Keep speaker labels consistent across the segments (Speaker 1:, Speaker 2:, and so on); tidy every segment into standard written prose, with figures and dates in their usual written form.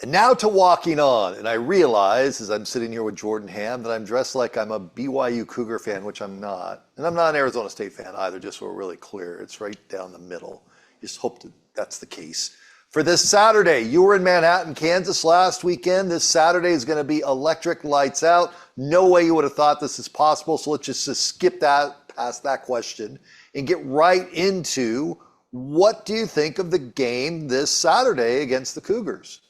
Speaker 1: And now to walking on. And I realize as I'm sitting here with Jordan Ham that I'm dressed like I'm a BYU Cougar fan, which I'm not. And I'm not an Arizona State fan either, just so we're really clear. It's right down the middle. Just hope that's the case. For this Saturday, you were in Manhattan, Kansas last weekend. This Saturday is going to be electric lights out. No way you would have thought this is possible. So let's just skip past that question and get right into what do you think of the game this Saturday against the Cougars?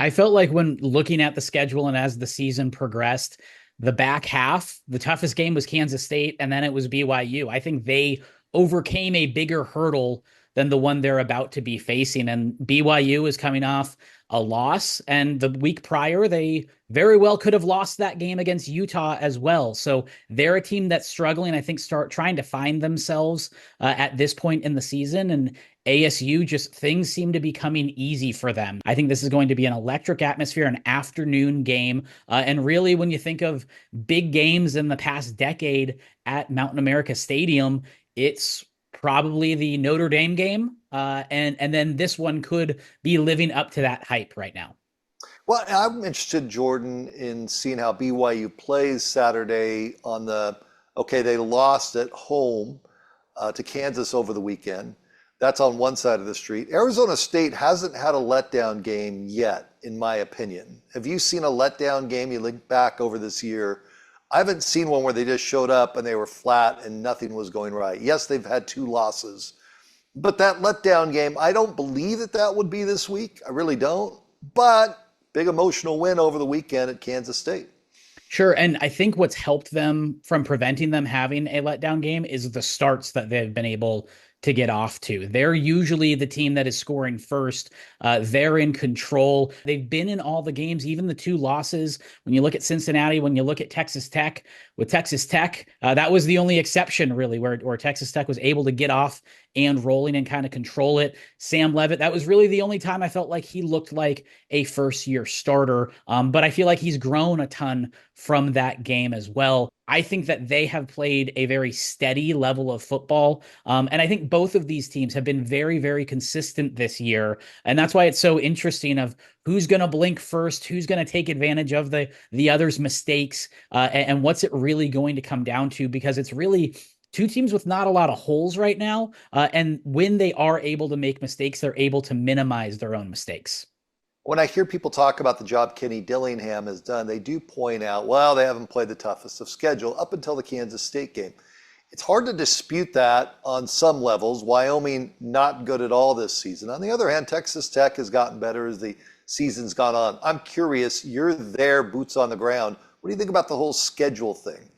Speaker 2: I felt like when looking at the schedule and as the season progressed, the back half, the toughest game was Kansas State, and then it was BYU. I think they overcame a bigger hurdle than the one they're about to be facing. And BYU is coming off a loss. And the week prior, they very well could have lost that game against Utah as well. So they're a team that's struggling, I think, start trying to find themselves at this point in the season. And ASU, just things seem to be coming easy for them. I think this is going to be an electric atmosphere, an afternoon game. And really, when you think of big games in the past decade at Mountain America Stadium, it's probably the Notre Dame game. And then this one could be living up to that hype right now.
Speaker 1: Well, I'm interested, Jordan, in seeing how BYU plays Saturday okay, they lost at home to Kansas over the weekend. That's on one side of the street. Arizona State hasn't had a letdown game yet, in my opinion. Have you seen a letdown game? You look back over this year. I haven't seen one where they just showed up and they were flat and nothing was going right. Yes, they've had 2 losses, but that letdown game, I don't believe that would be this week. I really don't. But big emotional win over the weekend at Kansas State.
Speaker 2: Sure. And I think what's helped them from preventing them having a letdown game is the starts that they've been able to get off to. They're usually the team that is scoring first. They're in control. They've been in all the games, even the 2 losses. When you look at Cincinnati, when you look at Texas Tech, with Texas Tech, that was the only exception really where Texas Tech was able to get off and rolling and kind of control it. Sam Levitt, that was really the only time I felt like he looked like a first-year starter. But I feel like he's grown a ton from that game as well. I think that they have played a very steady level of football. And I think both of these teams have been very, very consistent this year. And that's why it's so interesting of who's going to blink first, who's going to take advantage of the other's mistakes, and what's it really going to come down to, because it's really 2 teams with not a lot of holes right now. And when they are able to make mistakes, they're able to minimize their own mistakes.
Speaker 1: When I hear people talk about the job Kenny Dillingham has done, they do point out, well, they haven't played the toughest of schedule up until the Kansas State game. It's hard to dispute that on some levels. Wyoming, not good at all this season. On the other hand, Texas Tech has gotten better as the season's gone on. I'm curious, you're there, boots on the ground. What do you think about the whole schedule thing?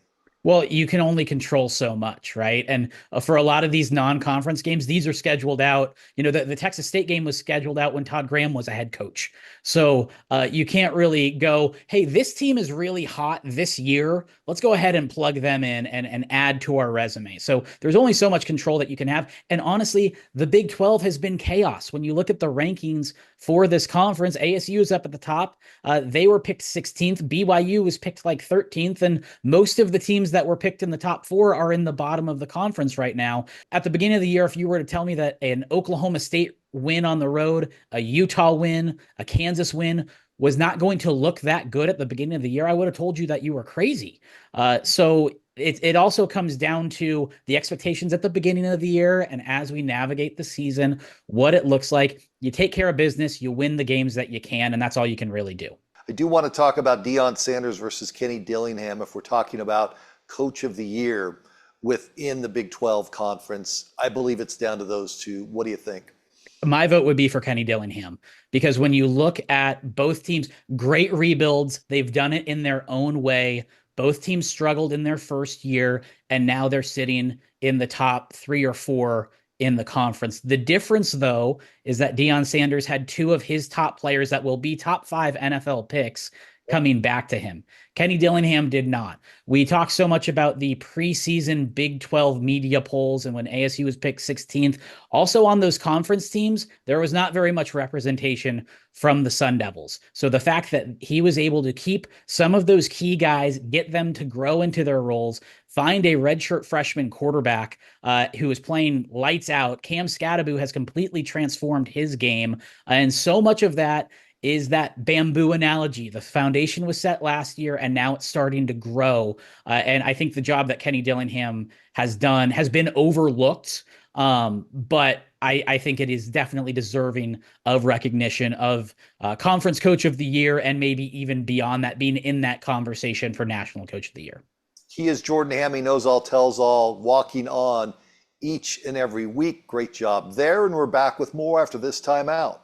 Speaker 2: Well, you can only control so much, right? And for a lot of these non-conference games, these are scheduled out. You know, the Texas State game was scheduled out when Todd Graham was a head coach. So you can't really go, hey, this team is really hot this year. Let's go ahead and plug them in and add to our resume. So there's only so much control that you can have. And honestly, the Big 12 has been chaos. When you look at the rankings for this conference, ASU is up at the top. They were picked 16th. BYU was picked like 13th. And most of the teams that were picked in the top 4 are in the bottom of the conference right now. At the beginning of the year, if you were to tell me that an Oklahoma State win on the road, a Utah win, a Kansas win was not going to look that good at the beginning of the year, I would have told you that you were crazy. So it also comes down to the expectations at the beginning of the year, and as we navigate the season, what it looks like. You take care of business, you win the games that you can, and that's all you can really do.
Speaker 1: I do want to talk about Deion Sanders versus Kenny Dillingham if we're talking about Coach of the Year within the Big 12 conference. I believe it's down to those 2. What do you think?
Speaker 2: My vote would be for Kenny Dillingham, because when you look at both teams, great rebuilds, they've done it in their own way. Both teams struggled in their first year, and now they're sitting in the top 3 or 4 in the conference. The difference, though, is that Deion Sanders had 2 of his top players that will be top 5 NFL picks coming back to him. Kenny Dillingham did not. We talk so much about the preseason Big 12 media polls and when ASU was picked 16th. Also on those conference teams, there was not very much representation from the Sun Devils. So the fact that he was able to keep some of those key guys, get them to grow into their roles, find a redshirt freshman quarterback who is playing lights out. Cam Scadaboo has completely transformed his game. And so much of that is that bamboo analogy. The foundation was set last year, and now it's starting to grow. And I think the job that Kenny Dillingham has done has been overlooked. But I think it is definitely deserving of recognition of Conference Coach of the Year, and maybe even beyond that, being in that conversation for National Coach of the Year.
Speaker 1: He is Jordan Ham. He knows all, tells all, walking on each and every week. Great job there. And we're back with more after this timeout.